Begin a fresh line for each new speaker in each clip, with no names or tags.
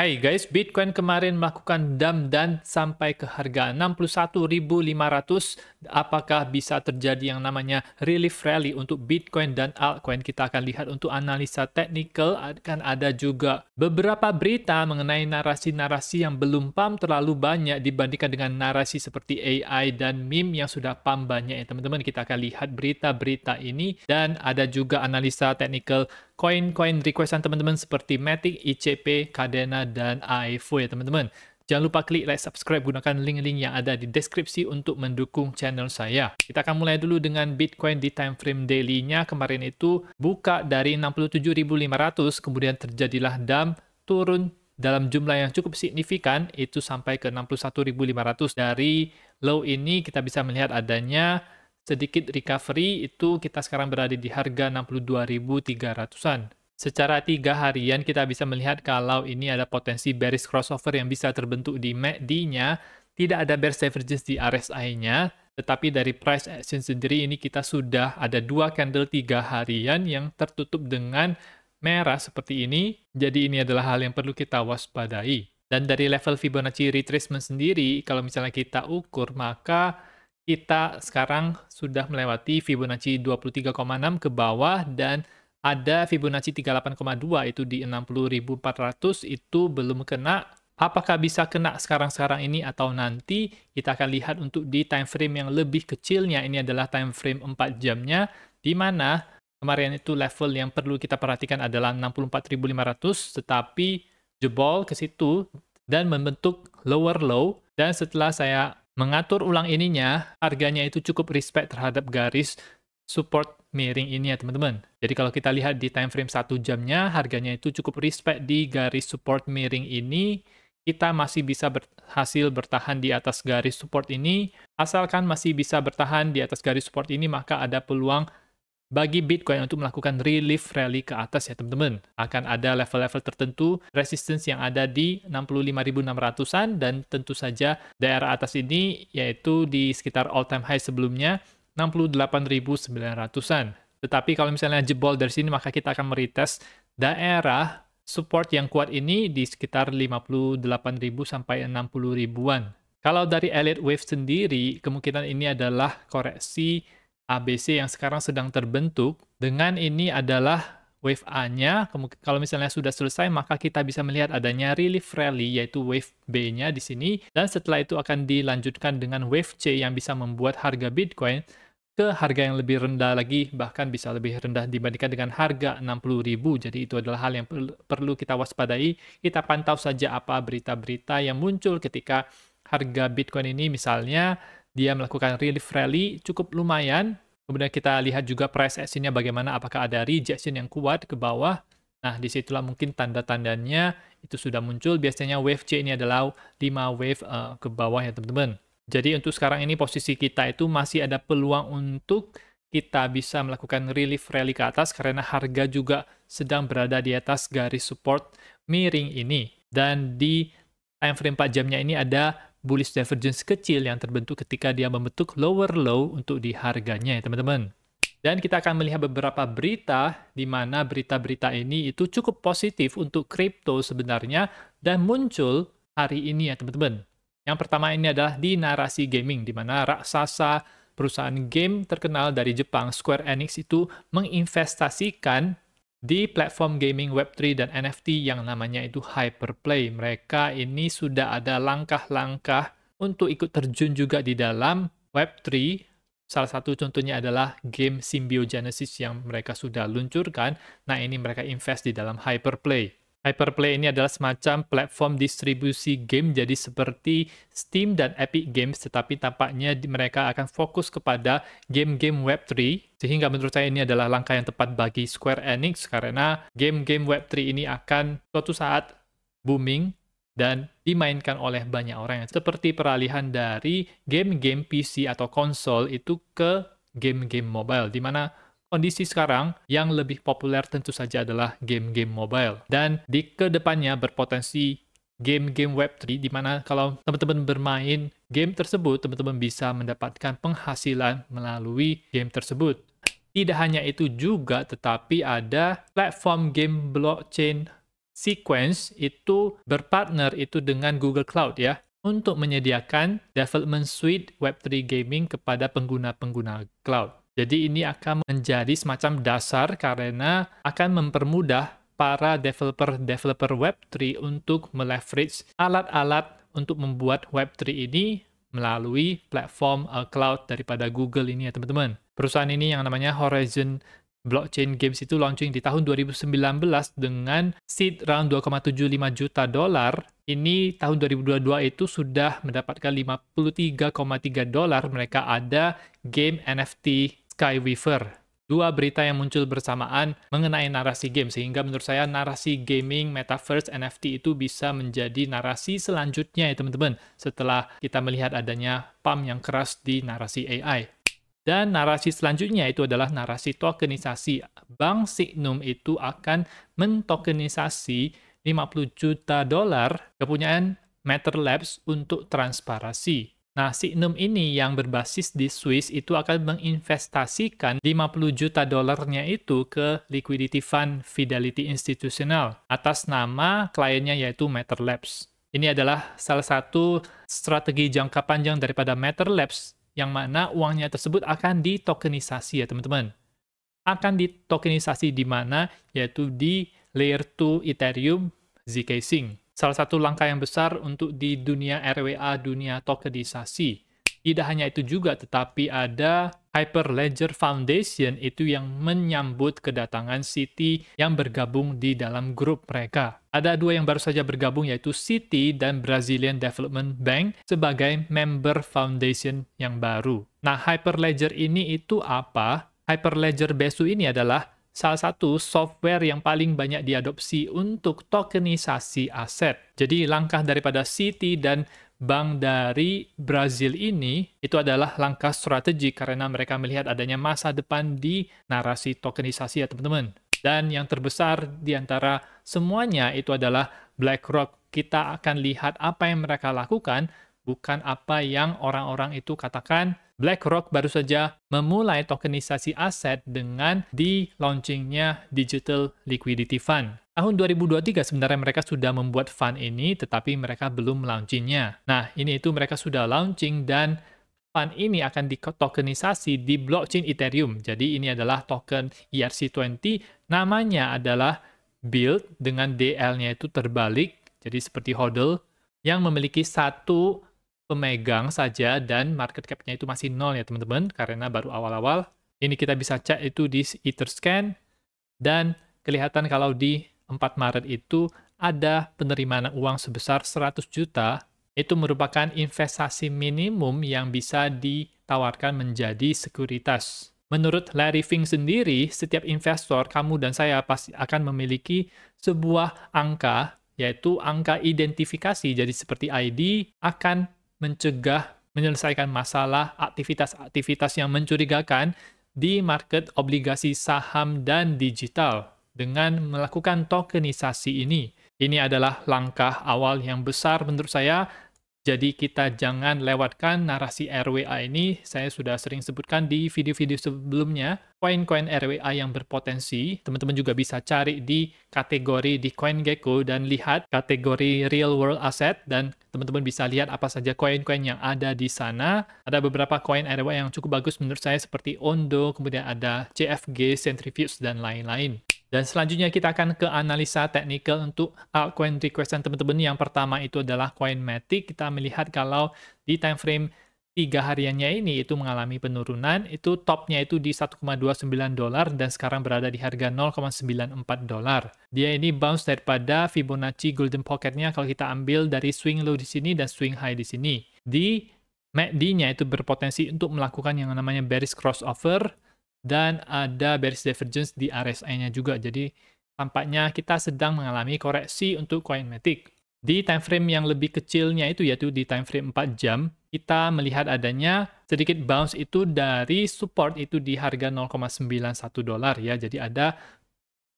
Hai guys, Bitcoin kemarin melakukan dump dan sampai ke harga 61.500. Apakah bisa terjadi yang namanya relief rally untuk Bitcoin dan altcoin? Kita akan lihat untuk analisa teknikal. Akan ada juga beberapa berita mengenai narasi-narasi yang belum pump terlalu banyak dibandingkan dengan narasi seperti AI dan meme yang sudah pump banyak ya teman-teman. Kita akan lihat berita-berita ini dan ada juga analisa teknikal koin-koin requestan teman-teman seperti Matic, ICP, Cardano, dan AEVO ya teman-teman. Jangan lupa klik like, subscribe, gunakan link-link yang ada di deskripsi untuk mendukung channel saya. Kita akan mulai dulu dengan Bitcoin di time frame daily-nya. Kemarin itu buka dari 67.500, kemudian terjadilah dump, turun dalam jumlah yang cukup signifikan, itu sampai ke 61.500. Dari low ini kita bisa melihat adanya sedikit recovery, itu kita sekarang berada di harga 62.300-an. Secara 3 harian kita bisa melihat kalau ini ada potensi bearish crossover yang bisa terbentuk di MACD-nya, tidak ada bearish divergence di RSI-nya, tetapi dari price action sendiri ini kita sudah ada 2 candle 3 harian yang tertutup dengan merah seperti ini, jadi ini adalah hal yang perlu kita waspadai. Dan dari level Fibonacci retracement sendiri, kalau misalnya kita ukur, maka kita sekarang sudah melewati Fibonacci 23,6 ke bawah dan ada Fibonacci 38,2 itu di 60.400 itu belum kena. Apakah bisa kena sekarang-sekarang ini atau nanti? Kita akan lihat untuk di time frame yang lebih kecilnya, ini adalah time frame 4 jamnya, di mana kemarin itu level yang perlu kita perhatikan adalah 64.500, tetapi jebol ke situ dan membentuk lower low, dan setelah saya mengatur ulang ininya, harganya itu cukup respect terhadap garis support miring ini ya teman-teman. Jadi kalau kita lihat di time frame 1 jamnya, harganya itu cukup respect di garis support miring ini. Kita masih bisa berhasil bertahan di atas garis support ini. Asalkan masih bisa bertahan di atas garis support ini, maka ada peluang bagi Bitcoin untuk melakukan relief rally ke atas ya teman-teman. Akan ada level-level tertentu, resistance yang ada di 65.600-an, dan tentu saja daerah atas ini yaitu di sekitar all time high sebelumnya 68.900-an. Tetapi kalau misalnya jebol dari sini, maka kita akan meretest daerah support yang kuat ini di sekitar 58.000 sampai 60.000-an. Kalau dari Elliott Wave sendiri, kemungkinan ini adalah koreksi ABC yang sekarang sedang terbentuk. Dengan ini adalah wave A-nya. Kalau misalnya sudah selesai, maka kita bisa melihat adanya relief rally, yaitu wave B-nya di sini. Dan setelah itu akan dilanjutkan dengan wave C yang bisa membuat harga Bitcoin ke harga yang lebih rendah lagi, bahkan bisa lebih rendah dibandingkan dengan harga 60.000. Jadi itu adalah hal yang perlu kita waspadai. Kita pantau saja apa berita-berita yang muncul ketika harga Bitcoin ini misalnya dia melakukan relief rally cukup lumayan. Kemudian kita lihat juga price action-nya bagaimana, apakah ada rejection yang kuat ke bawah. Nah, disitulah mungkin tanda-tandanya itu sudah muncul. Biasanya wave C ini adalah 5 wave ke bawah ya teman-teman. Jadi untuk sekarang ini posisi kita itu masih ada peluang untuk kita bisa melakukan relief rally ke atas karena harga juga sedang berada di atas garis support miring ini. Dan di time frame 4 jamnya ini ada bullish divergence kecil yang terbentuk ketika dia membentuk lower low untuk di harganya ya teman-teman. Dan kita akan melihat beberapa berita di mana berita-berita ini itu cukup positif untuk kripto sebenarnya dan muncul hari ini ya teman-teman. Yang pertama ini adalah di narasi gaming, di mana raksasa perusahaan game terkenal dari Jepang, Square Enix, itu menginvestasikan di platform gaming Web3 dan NFT yang namanya itu Hyperplay. Mereka ini sudah ada langkah-langkah untuk ikut terjun juga di dalam Web3. Salah satu contohnya adalah game Symbiogenesis yang mereka sudah luncurkan. Nah, ini mereka invest di dalam Hyperplay. Hyperplay ini adalah semacam platform distribusi game, jadi seperti Steam dan Epic Games, tetapi tampaknya mereka akan fokus kepada game-game Web3, sehingga menurut saya ini adalah langkah yang tepat bagi Square Enix, karena game-game Web3 ini akan suatu saat booming dan dimainkan oleh banyak orang, seperti peralihan dari game-game PC atau konsol itu ke game-game mobile, di mana kondisi sekarang yang lebih populer tentu saja adalah game-game mobile. Dan di kedepannya berpotensi game-game Web3, di mana kalau teman-teman bermain game tersebut, teman-teman bisa mendapatkan penghasilan melalui game tersebut. Tidak hanya itu juga, tetapi ada platform game blockchain Sequence itu berpartner itu dengan Google Cloud ya, untuk menyediakan development suite Web3 gaming kepada pengguna-pengguna cloud. Jadi ini akan menjadi semacam dasar karena akan mempermudah para developer Web3 untuk meleverage alat-alat untuk membuat Web3 ini melalui platform cloud daripada Google ini ya teman-teman. Perusahaan ini yang namanya Horizon Blockchain Games itu launching di tahun 2019 dengan seed round $2,75 juta. Ini tahun 2022 itu sudah mendapatkan $53,3. Mereka ada game NFT Skyweaver. Dua berita yang muncul bersamaan mengenai narasi game, sehingga menurut saya narasi gaming, metaverse, NFT itu bisa menjadi narasi selanjutnya ya teman-teman, setelah kita melihat adanya pump yang keras di narasi AI. Dan narasi selanjutnya itu adalah narasi tokenisasi. Bank Signum itu akan mentokenisasi $50 juta kepunyaan Matter Labs untuk transparansi. Nah, Signum ini yang berbasis di Swiss itu akan menginvestasikan $50 juta itu ke liquidity fund Fidelity Institutional atas nama kliennya yaitu Matter Labs. Ini adalah salah satu strategi jangka panjang daripada Matter Labs yang mana uangnya tersebut akan ditokenisasi ya teman-teman. Akan ditokenisasi di mana? Yaitu di Layer 2 Ethereum zkSync. Salah satu langkah yang besar untuk di dunia RWA, dunia tokenisasi. Tidak hanya itu juga, tetapi ada Hyperledger Foundation itu yang menyambut kedatangan Citi yang bergabung di dalam grup mereka. Ada dua yang baru saja bergabung yaitu Citi dan Brazilian Development Bank sebagai member foundation yang baru. Nah, Hyperledger ini itu apa? Hyperledger Besu ini adalah salah satu software yang paling banyak diadopsi untuk tokenisasi aset. Jadi langkah daripada Citi dan bank dari Brazil ini itu adalah langkah strategi karena mereka melihat adanya masa depan di narasi tokenisasi ya teman-teman. Dan yang terbesar di antara semuanya itu adalah BlackRock. Kita akan lihat apa yang mereka lakukan, bukan apa yang orang-orang itu katakan. BlackRock baru saja memulai tokenisasi aset dengan di-launchingnya Digital Liquidity Fund. Tahun 2023 sebenarnya mereka sudah membuat fund ini, tetapi mereka belum launchingnya. Nah, ini itu mereka sudah launching dan fund ini akan ditokenisasi di blockchain Ethereum. Jadi ini adalah token ERC20, namanya adalah BUILD dengan DL-nya itu terbalik, jadi seperti HODL, yang memiliki satu pemegang saja dan market cap-nya itu masih nol ya teman-teman, karena baru awal-awal. Ini kita bisa cek itu di Etherscan, dan kelihatan kalau di 4 Maret itu ada penerimaan uang sebesar 100 juta, itu merupakan investasi minimum yang bisa ditawarkan menjadi sekuritas. Menurut Larry Fink sendiri, setiap investor, kamu dan saya pasti akan memiliki sebuah angka, yaitu angka identifikasi, jadi seperti ID, akan mencegah, menyelesaikan masalah aktivitas-aktivitas yang mencurigakan di market obligasi saham dan digital dengan melakukan tokenisasi ini. Ini adalah langkah awal yang besar menurut saya. Jadi kita jangan lewatkan narasi RWA ini. Saya sudah sering sebutkan di video-video sebelumnya. Koin-koin RWA yang berpotensi, teman-teman juga bisa cari di kategori di CoinGecko dan lihat kategori real world asset, dan teman-teman bisa lihat apa saja koin-koin yang ada di sana. Ada beberapa koin RWA yang cukup bagus menurut saya seperti Ondo, kemudian ada CFG, Centrifuge, dan lain-lain. Dan selanjutnya kita akan ke analisa teknikal untuk altcoin requestan teman-teman. Yang pertama itu adalah Coinmatic. Kita melihat kalau di time frame 3 hariannya ini itu mengalami penurunan. Itu topnya itu di $1,29 dan sekarang berada di harga $0,94. Dia ini bounce daripada Fibonacci Golden Pocket-nya kalau kita ambil dari swing low di sini dan swing high di sini. Di MACD-nya itu berpotensi untuk melakukan yang namanya bearish crossover, dan ada bearish divergence di RSI-nya juga. Jadi tampaknya kita sedang mengalami koreksi untuk Coinmatic. Di time frame yang lebih kecilnya itu yaitu di time frame 4 jam, kita melihat adanya sedikit bounce itu dari support itu di harga $0,91 ya. Jadi ada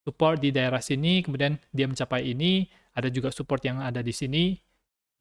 support di daerah sini, kemudian dia mencapai ini, ada juga support yang ada di sini.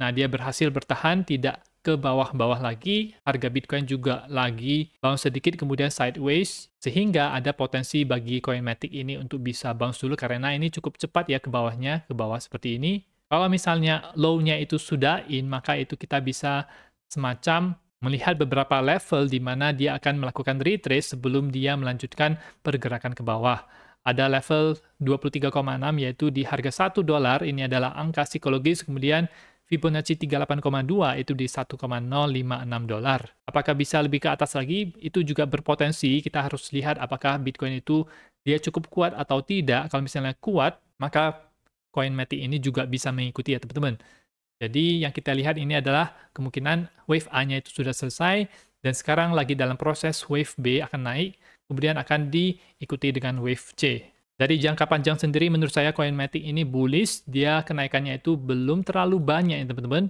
Nah, dia berhasil bertahan, tidak ke bawah-bawah lagi, harga Bitcoin juga lagi bounce sedikit kemudian sideways, sehingga ada potensi bagi koin Matic ini untuk bisa bounce dulu karena ini cukup cepat ya ke bawahnya, ke bawah seperti ini. Kalau misalnya low-nya itu sudah in, maka itu kita bisa semacam melihat beberapa level di mana dia akan melakukan retrace sebelum dia melanjutkan pergerakan ke bawah. Ada level 23,6 yaitu di harga $1, ini adalah angka psikologis, kemudian Fibonacci 38,2 itu di $1,056. Apakah bisa lebih ke atas lagi? Itu juga berpotensi, kita harus lihat apakah Bitcoin itu dia cukup kuat atau tidak. Kalau misalnya kuat, maka koin Matic ini juga bisa mengikuti ya teman-teman. Jadi yang kita lihat ini adalah kemungkinan wave A-nya itu sudah selesai, dan sekarang lagi dalam proses wave B akan naik, kemudian akan diikuti dengan wave C. Dari jangka panjang sendiri menurut saya koin Matic ini bullish, dia kenaikannya itu belum terlalu banyak ya teman-teman.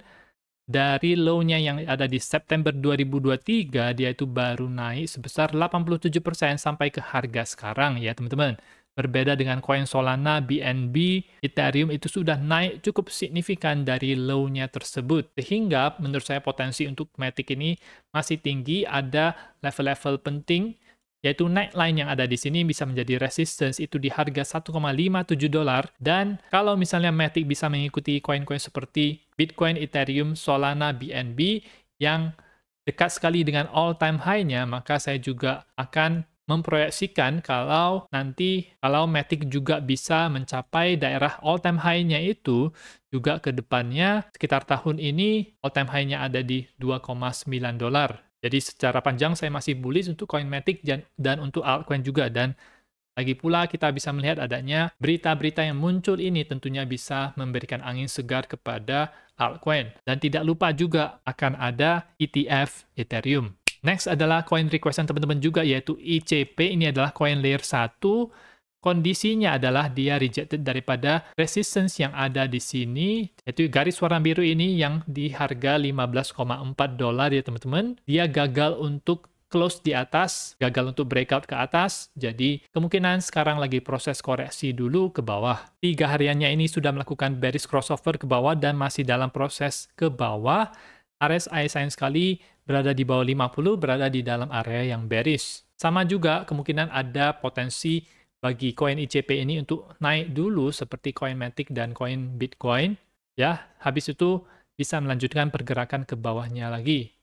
Dari low-nya yang ada di September 2023, dia itu baru naik sebesar 87% sampai ke harga sekarang ya teman-teman. Berbeda dengan koin Solana, BNB, Ethereum itu sudah naik cukup signifikan dari low-nya tersebut. Sehingga menurut saya potensi untuk Matic ini masih tinggi, ada level-level penting, yaitu neckline yang ada di sini bisa menjadi resistance itu di harga $1,57, dan kalau misalnya Matic bisa mengikuti koin-koin seperti Bitcoin, Ethereum, Solana, BNB yang dekat sekali dengan all-time high-nya, maka saya juga akan memproyeksikan kalau Matic juga bisa mencapai daerah all-time high-nya itu juga ke depannya sekitar tahun ini all-time high-nya ada di $2,9. Jadi secara panjang saya masih bullish untuk koin Matic dan untuk altcoin juga, dan lagi pula kita bisa melihat adanya berita-berita yang muncul ini tentunya bisa memberikan angin segar kepada altcoin. Dan tidak lupa juga akan ada ETF Ethereum. Next adalah koin requestan teman-teman juga, yaitu ICP. Ini adalah koin layer 1. Kondisinya adalah dia rejected daripada resistance yang ada di sini, yaitu garis warna biru ini yang di harga $15,4 ya teman-teman. Dia gagal untuk close di atas, gagal untuk breakout ke atas, jadi kemungkinan sekarang lagi proses koreksi dulu ke bawah. 3 hariannya ini sudah melakukan bearish crossover ke bawah dan masih dalam proses ke bawah. RSI sayang sekali berada di bawah 50, berada di dalam area yang bearish. Sama juga kemungkinan ada potensi bagi koin ICP ini untuk naik dulu seperti koin Matic dan koin Bitcoin. Ya, habis itu bisa melanjutkan pergerakan ke bawahnya lagi.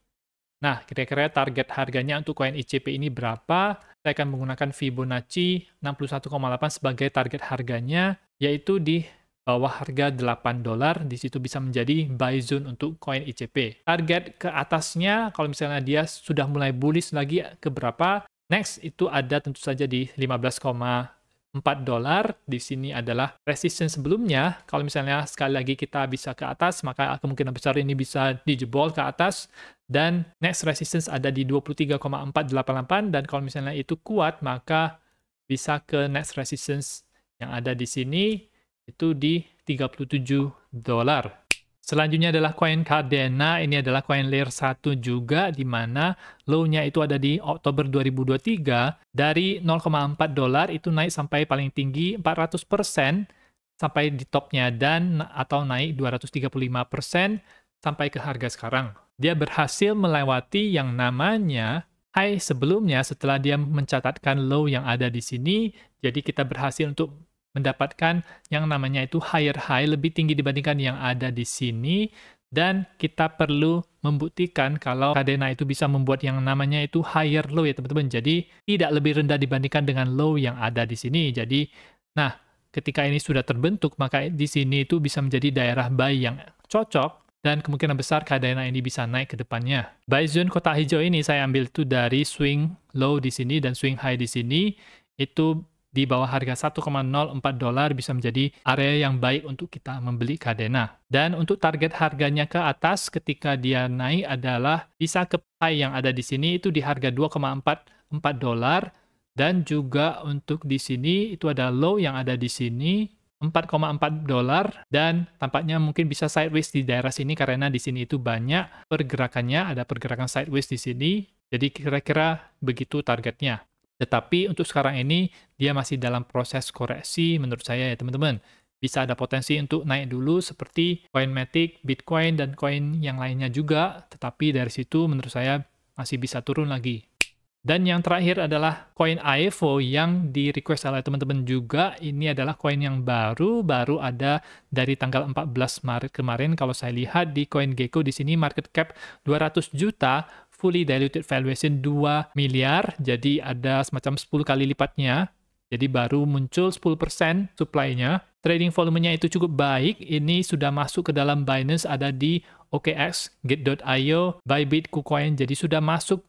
Nah, kira-kira target harganya untuk koin ICP ini berapa? Saya akan menggunakan Fibonacci 61,8 sebagai target harganya, yaitu di bawah harga $8, di situ bisa menjadi buy zone untuk koin ICP. Target ke atasnya, kalau misalnya dia sudah mulai bullish lagi ke berapa? Next, itu ada tentu saja di $15,4. Di sini adalah resistance sebelumnya. Kalau misalnya sekali lagi kita bisa ke atas, maka kemungkinan besar ini bisa dijebol ke atas. Dan next resistance ada di 23,488, dan kalau misalnya itu kuat, maka bisa ke next resistance yang ada di sini, itu di $37. Selanjutnya adalah koin Cardena. Ini adalah koin layer 1 juga, di mana low-nya itu ada di Oktober 2023. Dari $0,4 itu naik sampai paling tinggi 400% sampai di topnya, dan atau naik 235% sampai ke harga sekarang. Dia berhasil melewati yang namanya high sebelumnya setelah dia mencatatkan low yang ada di sini. Jadi kita berhasil untuk mendapatkan yang namanya itu higher high, lebih tinggi dibandingkan yang ada di sini, dan kita perlu membuktikan kalau Cardena itu bisa membuat yang namanya itu higher low ya teman-teman. Jadi tidak lebih rendah dibandingkan dengan low yang ada di sini. Jadi, nah ketika ini sudah terbentuk, maka di sini itu bisa menjadi daerah buy yang cocok, dan kemungkinan besar Cardena ini bisa naik ke depannya. Buy zone kotak hijau ini saya ambil itu dari swing low di sini dan swing high di sini, itu di bawah harga $1,04 bisa menjadi area yang baik untuk kita membeli Cardena. Dan untuk target harganya ke atas ketika dia naik adalah bisa ke high yang ada di sini, itu di harga $2,44, dan juga untuk di sini itu ada low yang ada di sini $4,4, dan tampaknya mungkin bisa sideways di daerah sini karena di sini itu banyak pergerakannya, ada pergerakan sideways di sini. Jadi kira-kira begitu targetnya. Tetapi untuk sekarang ini dia masih dalam proses koreksi menurut saya ya teman-teman. bisa ada potensi untuk naik dulu seperti Coinmatic, Bitcoin, dan koin yang lainnya juga. Tetapi dari situ menurut saya masih bisa turun lagi. Dan yang terakhir adalah koin AEVO yang di request oleh teman-teman juga. Ini adalah koin yang baru ada dari tanggal 14 Maret kemarin. Kalau saya lihat di CoinGecko di sini market cap 200 juta, fully diluted valuation 2 miliar. Jadi ada semacam 10 kali lipatnya. Jadi baru muncul 10% supply-nya. Trading volumenya itu cukup baik. Ini sudah masuk ke dalam Binance, ada di OKX, Gate.io, Bybit, KuCoin. Jadi sudah masuk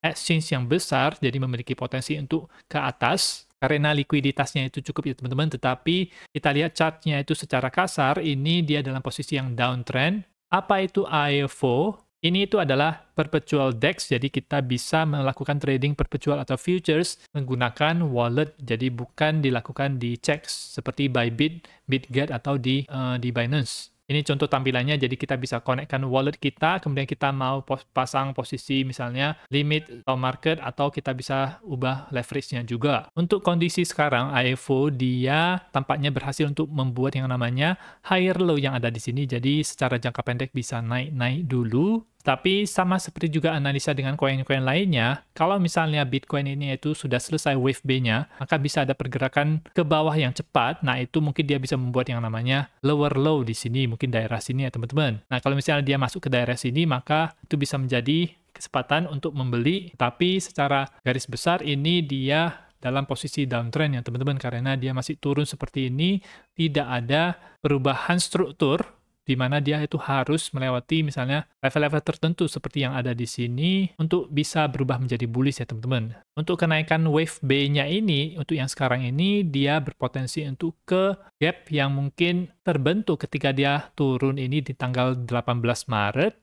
exchange yang besar, jadi memiliki potensi untuk ke atas karena likuiditasnya itu cukup ya teman-teman. Tetapi kita lihat chartnya itu secara kasar, ini dia dalam posisi yang downtrend. Apa itu AEVO? Ini itu adalah perpetual DEX, jadi kita bisa melakukan trading perpetual atau futures menggunakan wallet, jadi bukan dilakukan di checks seperti Bybit, Bitget atau di Binance. Ini contoh tampilannya, jadi kita bisa konekkan wallet kita, kemudian kita mau pasang posisi misalnya limit atau market, atau kita bisa ubah leverage-nya juga. Untuk kondisi sekarang, AEVO dia tampaknya berhasil untuk membuat yang namanya higher low yang ada di sini, jadi secara jangka pendek bisa naik-naik dulu. Tapi sama seperti juga analisa dengan koin-koin lainnya, kalau misalnya Bitcoin ini itu sudah selesai wave B-nya, maka bisa ada pergerakan ke bawah yang cepat. Nah, itu mungkin dia bisa membuat yang namanya lower low di sini, mungkin daerah sini ya teman-teman. Nah, kalau misalnya dia masuk ke daerah sini, maka itu bisa menjadi kesempatan untuk membeli. Tapi secara garis besar ini dia dalam posisi downtrend ya teman-teman, karena dia masih turun seperti ini, tidak ada perubahan struktur di mana dia itu harus melewati misalnya level-level tertentu seperti yang ada di sini untuk bisa berubah menjadi bullish ya teman-teman. Untuk kenaikan wave B-nya ini, untuk yang sekarang ini, dia berpotensi untuk ke gap yang mungkin terbentuk ketika dia turun ini di tanggal 18 Maret.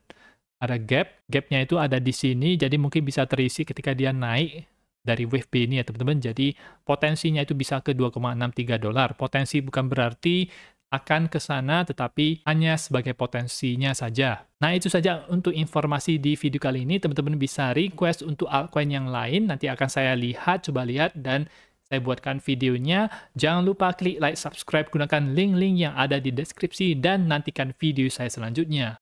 Ada gap-nya itu ada di sini, jadi mungkin bisa terisi ketika dia naik dari wave B ini ya teman-teman. Jadi potensinya itu bisa ke $2,63. Potensi bukan berarti akan ke sana, tetapi hanya sebagai potensinya saja. Nah, itu saja untuk informasi di video kali ini. Teman-teman bisa request untuk altcoin yang lain, nanti akan saya coba lihat, dan saya buatkan videonya. Jangan lupa klik like, subscribe, gunakan link-link yang ada di deskripsi, dan nantikan video saya selanjutnya.